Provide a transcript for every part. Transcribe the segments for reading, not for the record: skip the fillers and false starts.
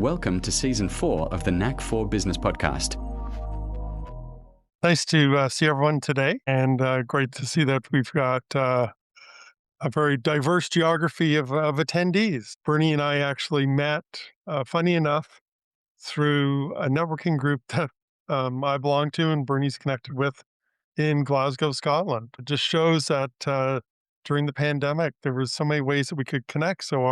Welcome to Season 4 of the Knack for Business podcast. Nice to see everyone today, and great to see that we've got a very diverse geography of attendees. Bernie and I actually met, funny enough, through a networking group that I belong to and Bernie's connected with in Glasgow, Scotland. It just shows that during the pandemic, there was so many ways that we could connect. So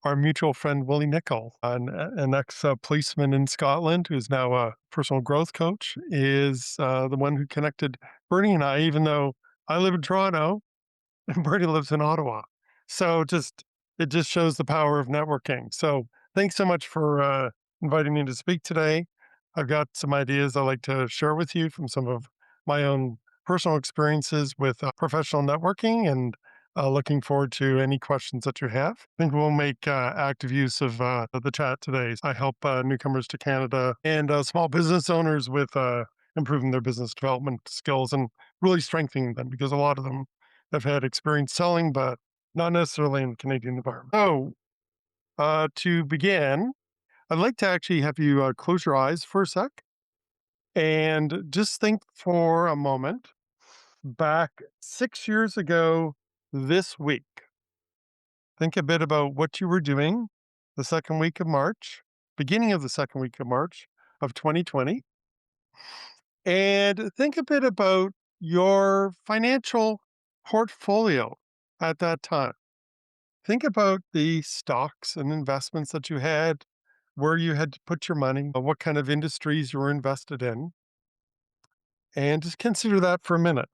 our mutual friend, Willie Nicol, an ex-policeman in Scotland who's now a personal growth coach, is the one who connected Bernie and I, even though I live in Toronto and Bernie lives in Ottawa. So it just shows the power of networking. So thanks so much for inviting me to speak today. I've got some ideas I'd like to share with you from some of my own personal experiences with professional networking, and looking forward to any questions that you have. I think we'll make active use of the chat today. I help newcomers to Canada and small business owners with improving their business development skills and really strengthening them, because a lot of them have had experience selling, but not necessarily in the Canadian environment. So to begin, I'd like to actually have you close your eyes for a sec and just think for a moment back 6 years ago this week. Think a bit about what you were doing the second week of March, beginning of the second week of March of 2020, and think a bit about your financial portfolio at that time. Think about the stocks and investments that you had, where you had to put your money, what kind of industries you were invested in, and just consider that for a minute.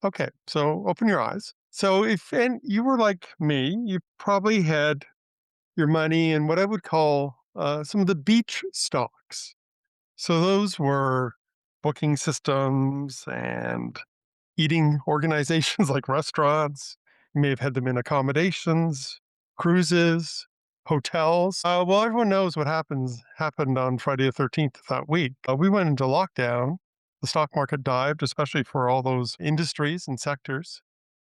Okay, so open your eyes. So if and you were like me, you probably had your money in what I would call some of the beach stocks. So those were booking systems and eating organizations like restaurants. You may have had them in accommodations, cruises, hotels. Well, everyone knows what happened on Friday the 13th of that week. We went into lockdown. The stock market dived, especially for all those industries and sectors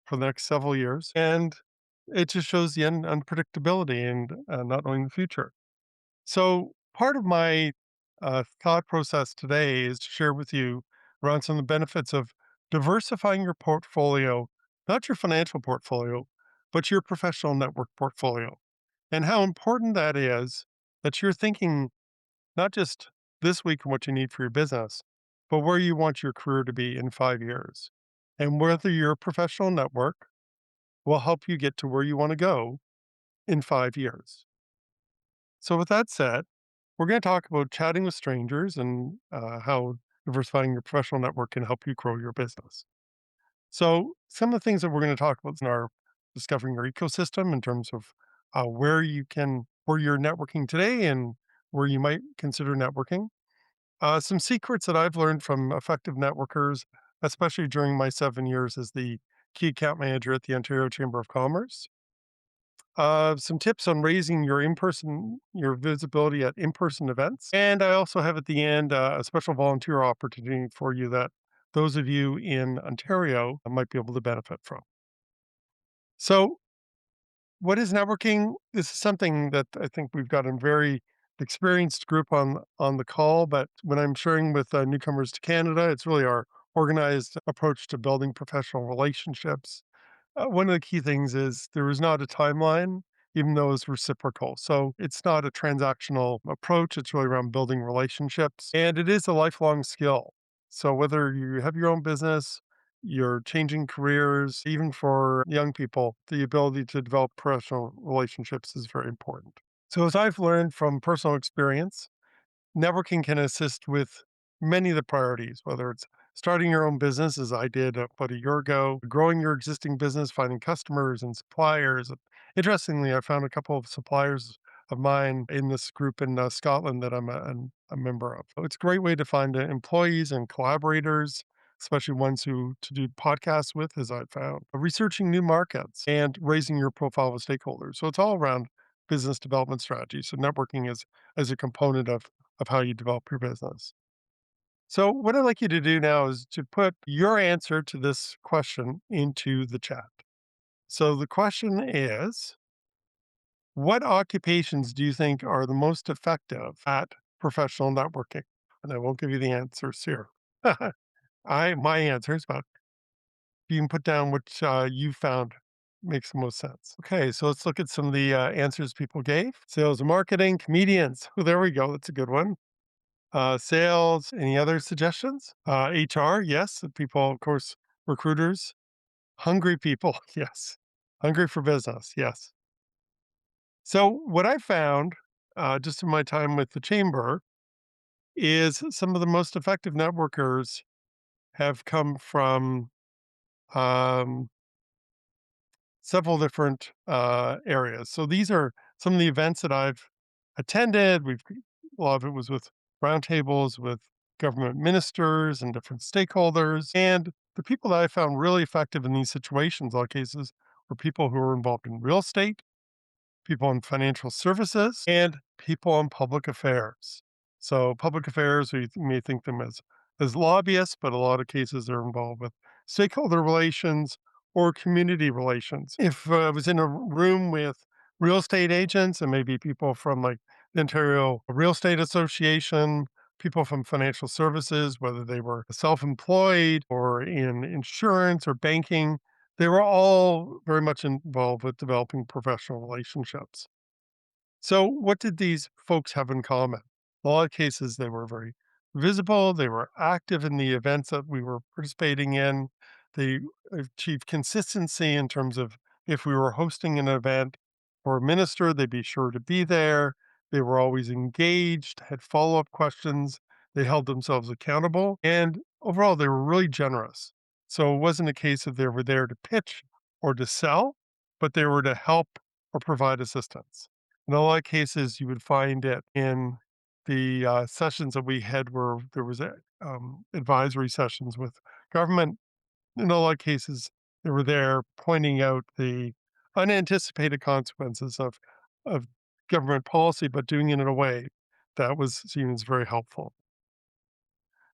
for the next several years. And it just shows the unpredictability and not knowing the future. So part of my thought process today is to share with you around some of the benefits of diversifying your portfolio, not your financial portfolio, but your professional network portfolio, and how important that is that you're thinking not just this week and what you need for your business, but where you want your career to be in 5 years, and whether your professional network will help you get to where you want to go in 5 years. So, with that said, we're going to talk about chatting with strangers and how diversifying your professional network can help you grow your business. So, some of the things that we're going to talk about are discovering your ecosystem in terms of where you're networking today and where you might consider networking. Some secrets that I've learned from effective networkers, especially during my 7 years as the key account manager at the Ontario Chamber of Commerce. Some tips on raising your visibility at in-person events. And I also have at the end a special volunteer opportunity for you that those of you in Ontario might be able to benefit from. So, what is networking? This is something that I think we've got a very experienced group on the call, but when I'm sharing with newcomers to Canada, it's really our organized approach to building professional relationships. One of the key things is there is not a timeline, even though it's reciprocal. So it's not a transactional approach. It's really around building relationships, and it is a lifelong skill. So whether you have your own business, you're changing careers, even for young people, the ability to develop professional relationships is very important. So as I've learned from personal experience, networking can assist with many of the priorities, whether it's starting your own business, as I did about a year ago, growing your existing business, finding customers and suppliers. Interestingly, I found a couple of suppliers of mine in this group in Scotland that I'm a member of. So it's a great way to find employees and collaborators, especially ones who to do podcasts with, as I've found. Researching new markets and raising your profile with stakeholders. So it's all around business development strategy. So networking is a component of how you develop your business. So, what I'd like you to do now is to put your answer to this question into the chat. So, the question is, What occupations do you think are the most effective at professional networking? And I won't give you the answers here. My answers, but you can put down which you found makes the most sense. Okay, so let's look at some of the answers people gave. Sales and marketing, comedians. Oh, there we go. That's a good one. Sales. Any other suggestions? HR. Yes, people, of course. Recruiters. Hungry people. Yes. Hungry for business. Yes. So what I found, just in my time with the chamber, is some of the most effective networkers have come from um, several different areas. So these are some of the events that I've attended. A lot of it was with roundtables with government ministers and different stakeholders. And the people that I found really effective in these situations, a lot of cases, were people who were involved in real estate, people in financial services, and people in public affairs. So public affairs, we may think them as lobbyists, but a lot of cases they're involved with stakeholder relations or community relations. If I was in a room with real estate agents and maybe people from like the Ontario Real Estate Association, people from financial services, whether they were self-employed or in insurance or banking, they were all very much involved with developing professional relationships. So, what did these folks have in common? In a lot of cases, they were very visible, they were active in the events that we were participating in. They achieved consistency in terms of if we were hosting an event for a minister, they'd be sure to be there. They were always engaged, had follow up questions, they held themselves accountable, and overall, they were really generous. So, it wasn't a case of they were there to pitch or to sell, but they were to help or provide assistance. In a lot of cases, you would find it in the sessions that we had where there was advisory sessions with government. In a lot of cases, they were there pointing out the unanticipated consequences of government policy, but doing it in a way that was seen as very helpful.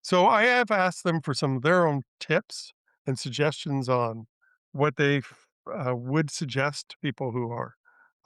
So I have asked them for some of their own tips and suggestions on what they would suggest to people who are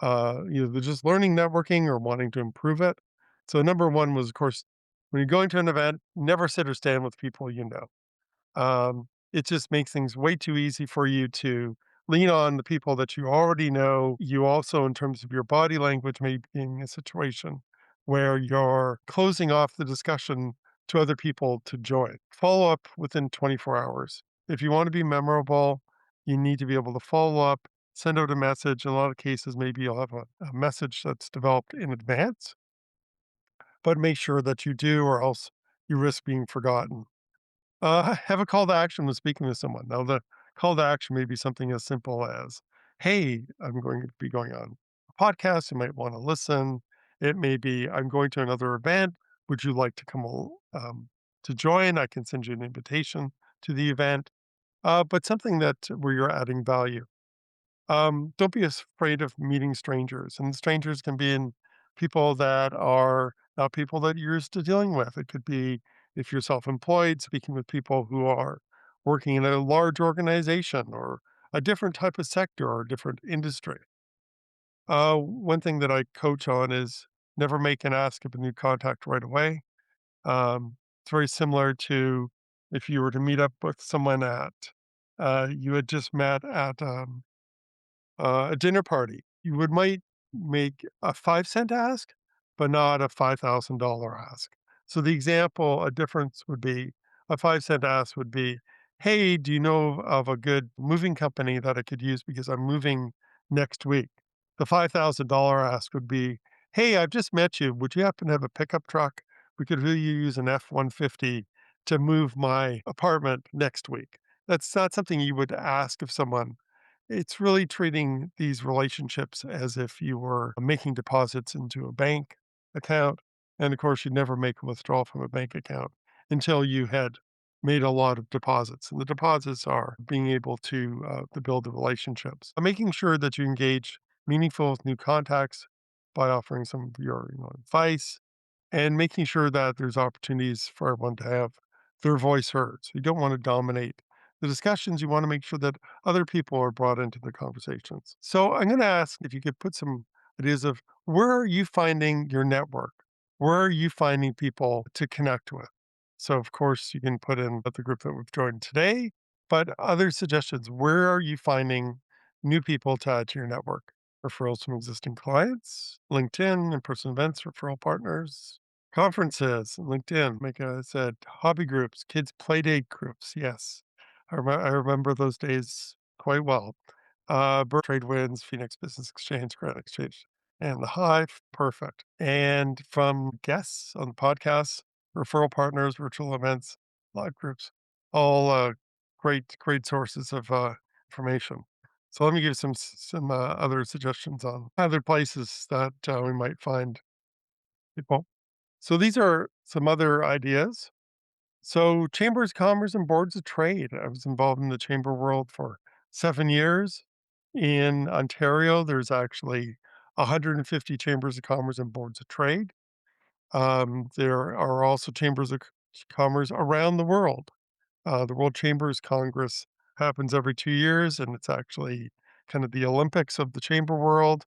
either just learning networking or wanting to improve it. So number one was, of course, when you're going to an event, never sit or stand with people you know. It just makes things way too easy for you to lean on the people that you already know. You also, in terms of your body language, may be in a situation where you're closing off the discussion to other people to join. Follow up within 24 hours. If you want to be memorable, you need to be able to follow up, send out a message. In a lot of cases, maybe you'll have a message that's developed in advance, but make sure that you do, or else you risk being forgotten. Have a call to action when speaking with someone. Now, the call to action may be something as simple as, "Hey, I'm going to be going on a podcast. You might want to listen." It may be, "I'm going to another event. Would you like to come to join? I can send you an invitation to the event." But something that where you're adding value. Don't be afraid of meeting strangers, and strangers can be in people that are not people that you're used to dealing with. It could be if you're self-employed, speaking with people who are working in a large organization or a different type of sector or a different industry. One thing that I coach on is never make an ask of a new contact right away. It's very similar to if you were to meet up with someone you had just met at a dinner party. You would might make a 5 cent ask, but not a $5,000 ask. So the example, a difference would be a 5 cent ask would be, "Hey, do you know of a good moving company that I could use because I'm moving next week?" The $5,000 ask would be, "Hey, I've just met you. Would you happen to have a pickup truck? We could really use an F-150 to move my apartment next week." That's not something you would ask of someone. It's really treating these relationships as if you were making deposits into a bank account. And of course, you'd never make a withdrawal from a bank account until you had made a lot of deposits. And the deposits are being able to build the relationships. Making sure that you engage meaningful with new contacts by offering some of your advice and making sure that there's opportunities for everyone to have their voice heard. So you don't want to dominate the discussions. You want to make sure that other people are brought into the conversations. So I'm going to ask if you could put some Ideas of where are you finding your network? Where are you finding people to connect with? So, of course, you can put in the group that we've joined today, but other suggestions. Where are you finding new people to add to your network? Referrals from existing clients, LinkedIn, in-person events, referral partners, conferences, LinkedIn, like I said, hobby groups, kids play date groups. Yes, I remember those days quite well. Trade Winds, Phoenix Business Exchange, Grant Exchange, and the Hive. Perfect. And from guests on the podcast, referral partners, virtual events, live groups, all great sources of information. So let me give some other suggestions on other places that we might find people. So these are some other ideas. So chambers of commerce and boards of trade. I was involved in the chamber world for 7 years. In Ontario, there's actually 150 chambers of commerce and boards of trade. There are also chambers of commerce around the world. The World Chambers Congress happens every 2 years, and it's actually kind of the Olympics of the chamber world.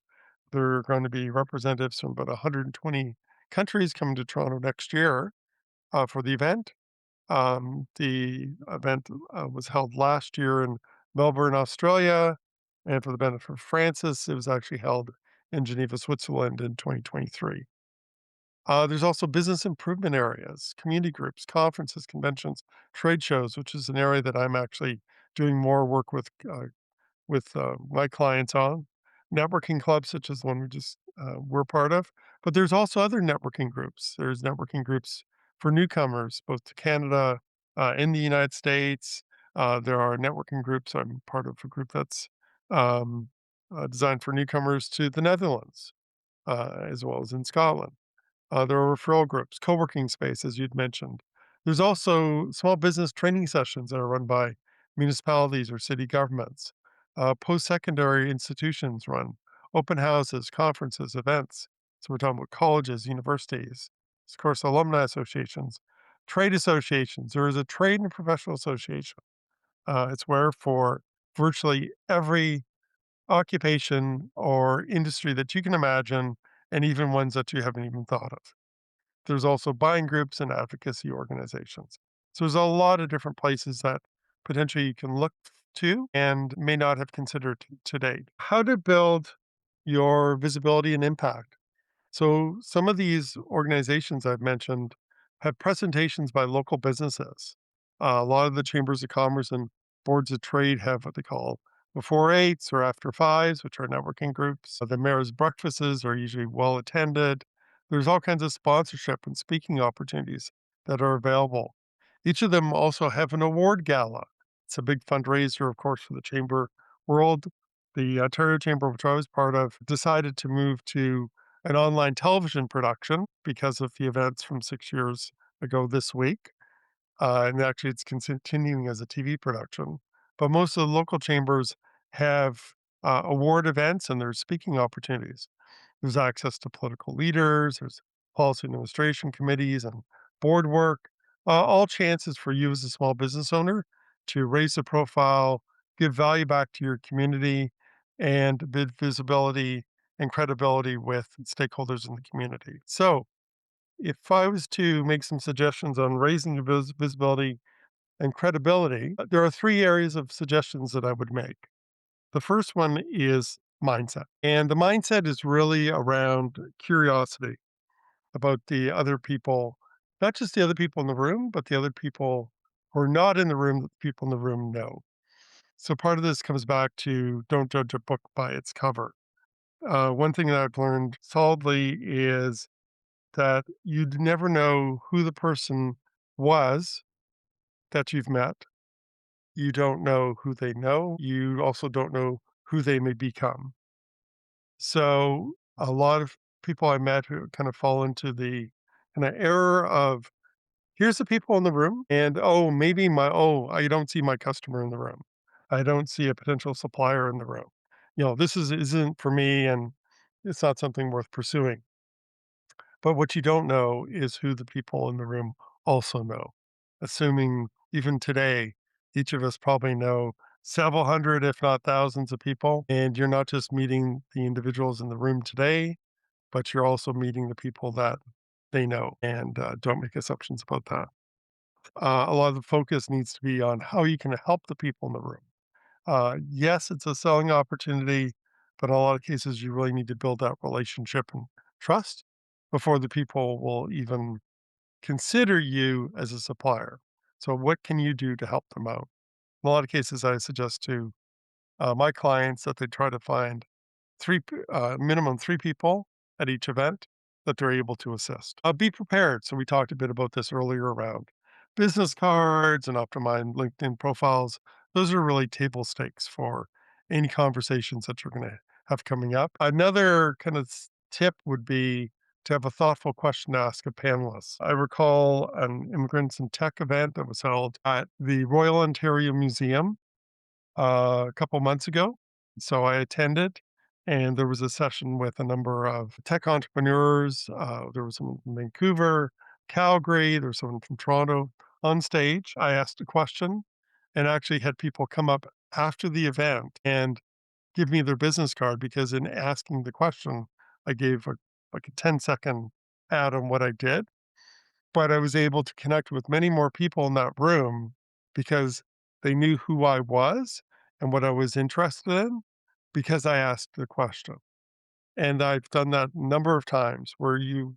There are going to be representatives from about 120 countries coming to Toronto next year for the event. The event was held last year in Melbourne, Australia, and for the benefit of Francis, it was actually held in Geneva, Switzerland in 2023. There's also business improvement areas, community groups, conferences, conventions, trade shows, which is an area that I'm actually doing more work with my clients on. Networking clubs, such as the one we just were part of. But there's also other networking groups. There's networking groups for newcomers, both to Canada in the United States. There are networking groups. I'm part of a group that's um, designed for newcomers to the Netherlands, as well as in Scotland. There are referral groups, co-working space, as you'd mentioned. There's also small business training sessions that are run by municipalities or city governments. Post-secondary institutions run open houses, conferences, events. So we're talking about colleges, universities, of course, alumni associations, trade associations. There is a trade and professional association. It's where for virtually every occupation or industry that you can imagine, and even ones that you haven't even thought of. There's also buying groups and advocacy organizations. So there's a lot of different places that potentially you can look to and may not have considered to date. How to build your visibility and impact. So some of these organizations I've mentioned have presentations by local businesses. A lot of the chambers of commerce and boards of trade have what they call before eights or after fives, which are networking groups. The mayor's breakfasts are usually well attended. There's all kinds of sponsorship and speaking opportunities that are available. Each of them also have an award gala. It's a big fundraiser, of course, for the chamber world. The Ontario Chamber, which I was part of, decided to move to an online television production because of the events from 6 years ago this week. And actually, it's continuing as a TV production. But most of the local chambers have award events and there's speaking opportunities. There's access to political leaders, there's policy and administration committees and board work, all chances for you as a small business owner to raise the profile, give value back to your community, and build visibility and credibility with stakeholders in the community. So, if I was to make some suggestions on raising the visibility and credibility, there are three areas of suggestions that I would make. The first one is mindset. And the mindset is really around curiosity about the other people, not just the other people in the room, but the other people who are not in the room that the people in the room know. So part of this comes back to don't judge a book by its cover. One thing that I've learned solidly is that you'd never know who the person was that you've met. You don't know who they know. You also don't know who they may become. So a lot of people I met who kind of fall into the kind of error of here's the people in the room, and I don't see my customer in the room. I don't see a potential supplier in the room. This isn't for me, and it's not something worth pursuing. But what you don't know is who the people in the room also know. Assuming even today, each of us probably know several hundred, if not thousands of people. And you're not just meeting the individuals in the room today, but you're also meeting the people that they know. And don't make assumptions about that. A lot of the focus needs to be on how you can help the people in the room. Yes, it's a selling opportunity, but in a lot of cases, you really need to build that relationship and trust before the people will even consider you as a supplier. So, what can you do to help them out? In a lot of cases, I suggest to my clients that they try to find minimum three people at each event that they're able to assist. Be prepared. So we talked a bit about this earlier around business cards and optimized LinkedIn profiles. Those are really table stakes for any conversations that you're going to have coming up. Another kind of tip would be to have a thoughtful question to ask a panelist. I recall an immigrants in tech event that was held at the Royal Ontario Museum a couple months ago. So I attended, and there was a session with a number of tech entrepreneurs. There was some from Vancouver, Calgary, there was someone from Toronto. On stage, I asked a question and actually had people come up after the event and give me their business card because in asking the question, I gave like a 10-second ad on what I did, but I was able to connect with many more people in that room because they knew who I was and what I was interested in because I asked the question. And I've done that a number of times where you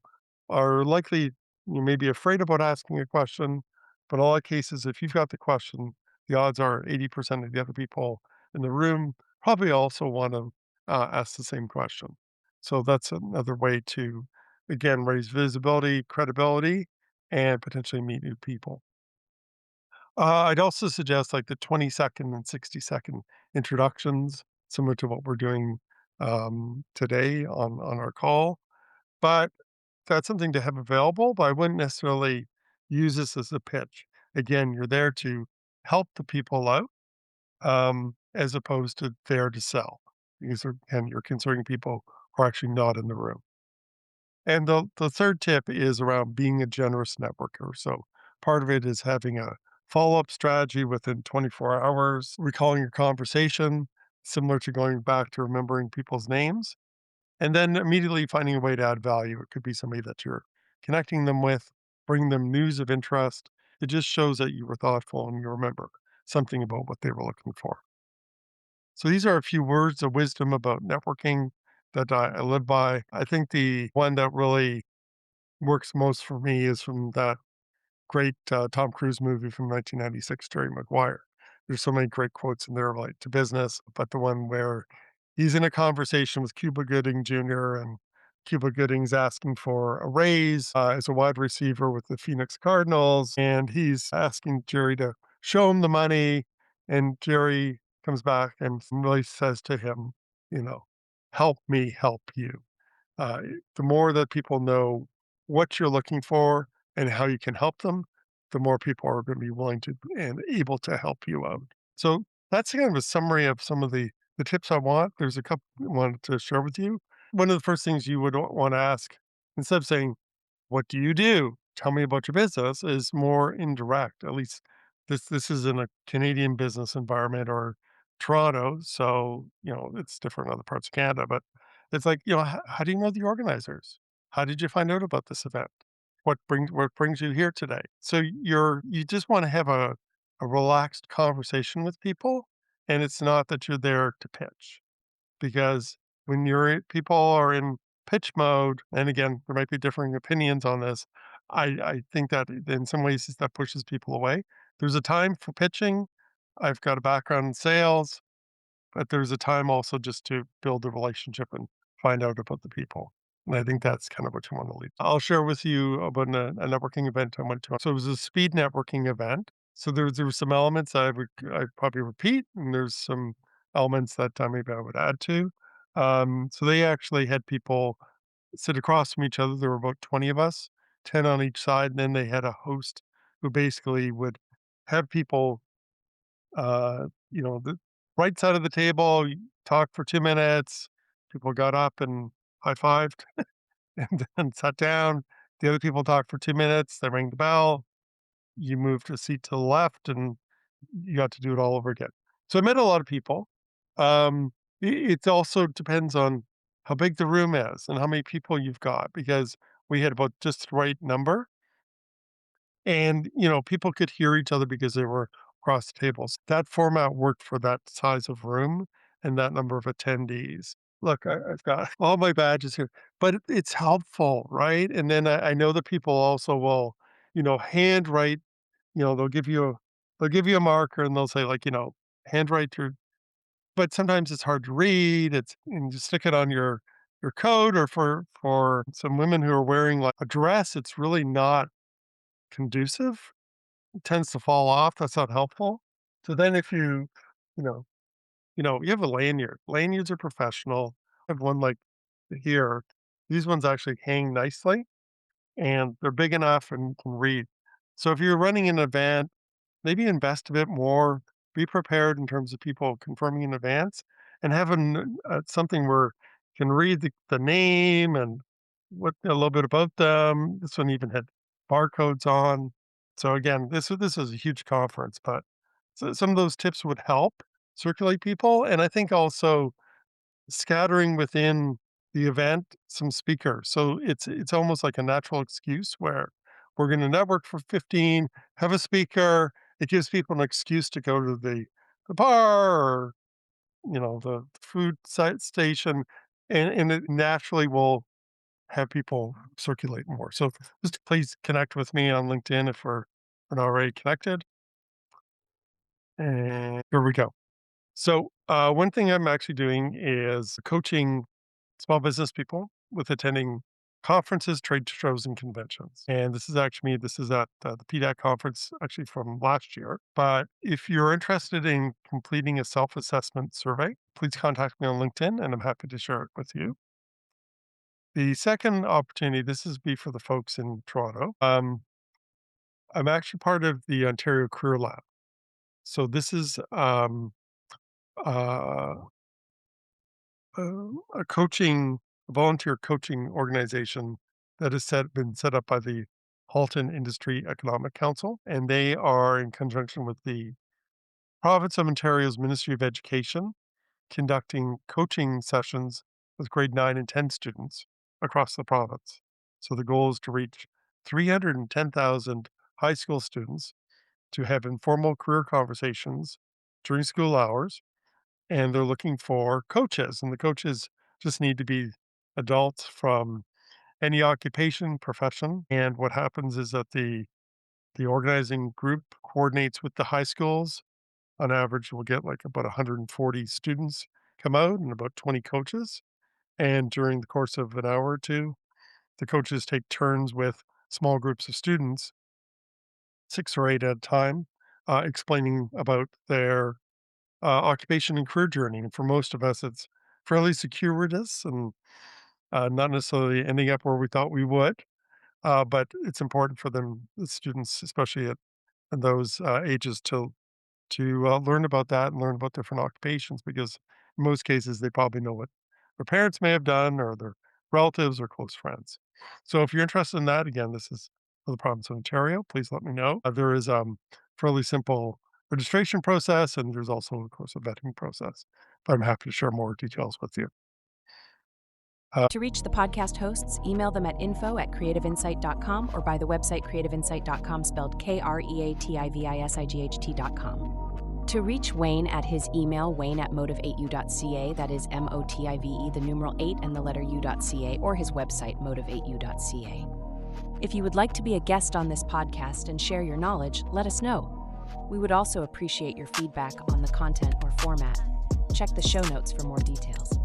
are likely, you may be afraid about asking a question, but in all cases, if you've got the question, the odds are 80% of the other people in the room probably also want to ask the same question. So that's another way to, again, raise visibility, credibility, and potentially meet new people. I'd also suggest like the 20-second and 60-second introductions, similar to what we're doing today on our call. But that's something to have available, but I wouldn't necessarily use this as a pitch. Again, you're there to help the people out as opposed to there to sell. Because and you're considering people who are actually not in the room. And the third tip is around being a generous networker. So part of it is having a follow-up strategy within 24 hours, recalling your conversation, similar to going back to remembering people's names, and then immediately finding a way to add value. It could be somebody that you're connecting them with, bring them news of interest. It just shows that you were thoughtful and you remember something about what they were looking for. So these are a few words of wisdom about networking that I live by. I think the one that really works most for me is from that great Tom Cruise movie from 1996, Jerry Maguire. There's so many great quotes in there, like to business, but the one where he's in a conversation with Cuba Gooding Jr. and Cuba Gooding's asking for a raise as a wide receiver with the Phoenix Cardinals, and he's asking Jerry to show him the money, and Jerry comes back and really says to him, you know, help me help you. Uh, the more that people know what you're looking for and how you can help them, the more people are going to be willing to and able to help you out. So that's kind of a summary of some of the tips I want. There's a couple I wanted to share with you. One of the first things you would want to ask, instead of saying, "What do you do? Tell me about your business," is more indirect. At least this is in a Canadian business environment or Toronto, so it's different in other parts of Canada. But it's like, how do you know the organizers? How did you find out about this event? What brings you here today? So you just want to have a relaxed conversation with people, and it's not that you're there to pitch because when people are in pitch mode, and again, there might be differing opinions on this. I think that in some ways that pushes people away. There's a time for pitching. I've got a background in sales, but there's a time also just to build a relationship and find out about the people. And I think that's kind of what you want to lead. I'll share with you about a networking event I went to. So it was a speed networking event. So there were some elements I'd probably repeat, and there's some elements that maybe I would add to. So they actually had people sit across from each other. There were about 20 of us, 10 on each side. And then they had a host who basically would have people the right side of the table, you talk for 2 minutes, people got up and high-fived and then sat down. The other people talked for 2 minutes, they rang the bell, you moved a seat to the left, and you got to do it all over again. So I met a lot of people. It also depends on how big the room is and how many people you've got, because we had about just the right number. And, people could hear each other because they were across the tables. That format worked for that size of room and that number of attendees. Look, I've got all my badges here, but it's helpful, right? And then I know that people also will, handwrite, they'll give you a marker and they'll say like, handwrite your, but sometimes it's hard to read. And you stick it on your coat, or for some women who are wearing like a dress, it's really not conducive. It tends to fall off. That's not helpful. So then if you know, you have a lanyard. Lanyards are professional. I have one like here. These ones actually hang nicely and they're big enough and can read. So if you're running an event, maybe invest a bit more, be prepared in terms of people confirming in advance, and have something where you can read the name and what a little bit about them. This one even had barcodes on. So again, this is a huge conference, but some of those tips would help circulate people. And I think also scattering within the event some speakers. So it's almost like a natural excuse where we're going to network for 15, have a speaker. It gives people an excuse to go to the bar, or the food site station, and it naturally will have people circulate more. So just please connect with me on LinkedIn if we're not already connected. And here we go. So, one thing I'm actually doing is coaching small business people with attending conferences, trade shows, and conventions. And this is at the PDAC conference actually from last year. But if you're interested in completing a self assessment survey, please contact me on LinkedIn and I'm happy to share it with you. The second opportunity, this is be for the folks in Toronto. I'm actually part of the Ontario Career Lab. So this is uh, a volunteer coaching organization that has been set up by the Halton Industry Economic Council, and they are in conjunction with the province of Ontario's Ministry of Education, conducting coaching sessions with grade 9 and 10 students across the province. So the goal is to reach 310,000 high school students to have informal career conversations during school hours, and they're looking for coaches, and the coaches just need to be adults from any occupation, profession. And what happens is that the organizing group coordinates with the high schools. On average, we'll get like about 140 students come out and about 20 coaches. And during the course of an hour or two, the coaches take turns with small groups of students, 6 or 8 at a time, explaining about their occupation and career journey. And for most of us, it's fairly circuitous and not necessarily ending up where we thought we would. But it's important for them, the students, especially at those ages, to learn about that and learn about different occupations, because in most cases they probably know what their parents may have done or their relatives or close friends. So if you're interested in that, again, this is for the province of Ontario. Please let me know. There is fairly simple registration process, and there's also, of course, a vetting process. But I'm happy to share more details with you. To reach the podcast hosts, email them at info@creativeinsight.com or by the website creativeinsight.com, spelled KREATIVISIGHT.com. To reach Wayne at his email, wayne@motive8u.ca, that is MOTIVE, the numeral 8 and the letter u.ca, or his website, motive8u.ca. If you would like to be a guest on this podcast and share your knowledge, let us know. We would also appreciate your feedback on the content or format. Check the show notes for more details.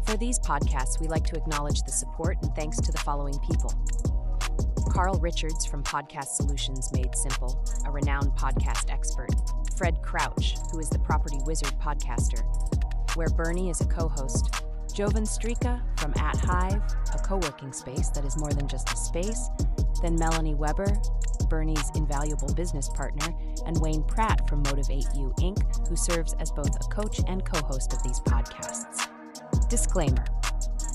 For these podcasts, we like to acknowledge the support and thanks to the following people. Carl Richards from Podcast Solutions Made Simple, a renowned podcast expert. Fred Crouch, who is the Property Wizard podcaster, where Bernie is a co-host. Jovan Strika from At Hive, a co-working space that is more than just a space. Then Melanie Weber, Bernie's invaluable business partner, and Wayne Pratt from Motive8U Inc., who serves as both a coach and co-host of these podcasts. Disclaimer.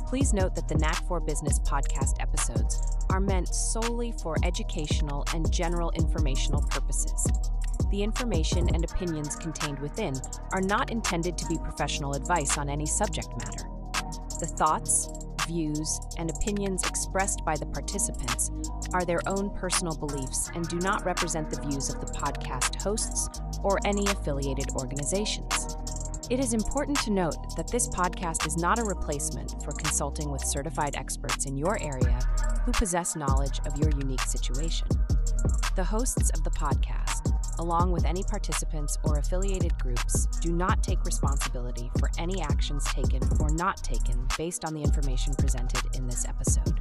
Please note that the Knack for Business podcast episodes are meant solely for educational and general informational purposes. The information and opinions contained within are not intended to be professional advice on any subject matter. The thoughts, views, and opinions expressed by the participants are their own personal beliefs and do not represent the views of the podcast hosts or any affiliated organizations. It is important to note that this podcast is not a replacement for consulting with certified experts in your area who possess knowledge of your unique situation. The hosts of the podcast, along with any participants or affiliated groups, do not take responsibility for any actions taken or not taken based on the information presented in this episode.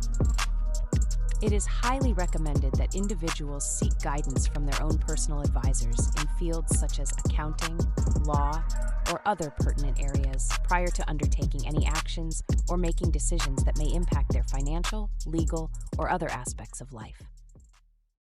It is highly recommended that individuals seek guidance from their own personal advisors in fields such as accounting, law, or other pertinent areas prior to undertaking any actions or making decisions that may impact their financial, legal, or other aspects of life.